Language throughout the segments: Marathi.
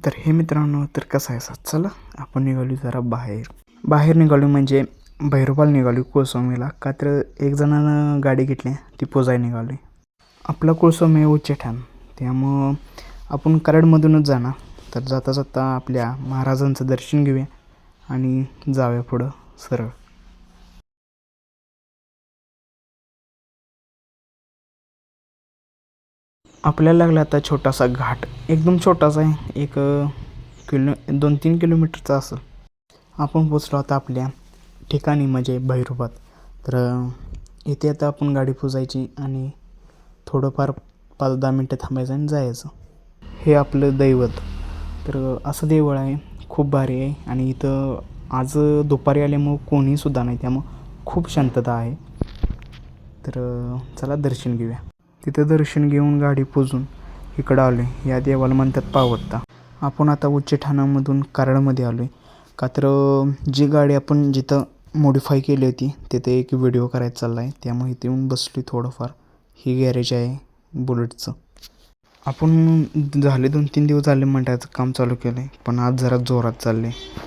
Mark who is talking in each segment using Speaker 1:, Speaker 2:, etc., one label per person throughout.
Speaker 1: तर हे मित्रांनो, तर कसं आहे चला आपण निघालो जरा बाहेर निघालो म्हणजे भैरोबाला निघालो कोळसोमीला. का तर एक जणानं गाडी घेतली ती पोजाय निघाली. आपला कोळसोमी आहे उच्चेठाण, त्यामुळं आपण कराडमधूनच जाणार. तर जाता जाता आपल्या महाराजांचं दर्शन घेऊया आणि जाऊया पुढं सरळ. आपल्याला लागला आता छोटासा घाट, एकदम छोटासा आहे, एक 2-3 किलोमीटरचा असेल. आपण पोचलो आता आपल्या ठिकाणी म्हणजे भैरोबात. तर इथे आता आपण गाडी पोचायची आणि थोडंफार 5-10 मिनटं थांबायचं आणि जायचं. हे आपलं दैवत. तर असं देऊळ आहे, खूप भारी आहे. आणि इथं आज दुपारी आल्यामुळं कोणीसुद्धा नाही, त्यामुळं खूप शांतता आहे. तर चला दर्शन घेऊया. तिथं दर्शन घेऊन गाडी पोचून इकडं आलो आहे. या देवाला म्हणतात पावत्ता. आपण आता उच्चेठाणामधून कराडमध्ये आलो आहे. का तर जी गाडी आपण जिथं मॉडिफाय केली होती तिथे एक व्हिडिओ करायचा चालला आहे, त्यामुळे इथे येऊन बसलो थोडंफार. ही गॅरेज आहे बुलेटचं. आपण झाले 2-3 दिवस झाले मंडळाचं काम चालू केलं आहे, पण आज जरा जोरात चाललं आहे.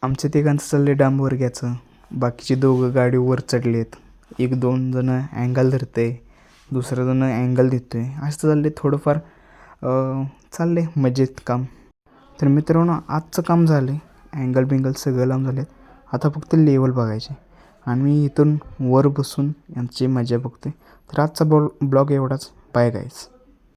Speaker 1: आमच्या तिघांचं चाललं आहे डांबर घ्यायचं, बाकीचे दोघं गाडीवर चढले आहेत. 1-2 जणं अँगल धरतं आहे, दुसरं जणं अँगल देतो आहे, असं चाललं आहे थोडंफार. चाललं आहे मजेत काम. तर मित्रांनो, आजचं काम झालं आहे, अँगल बिंगल सगळं लांब झाले. आता फक्त लेवल बघायचे आणि मी इथून वर बसून यांची मजा बघते. तर आजचा ब्लॉग एवढाच. Bye guys.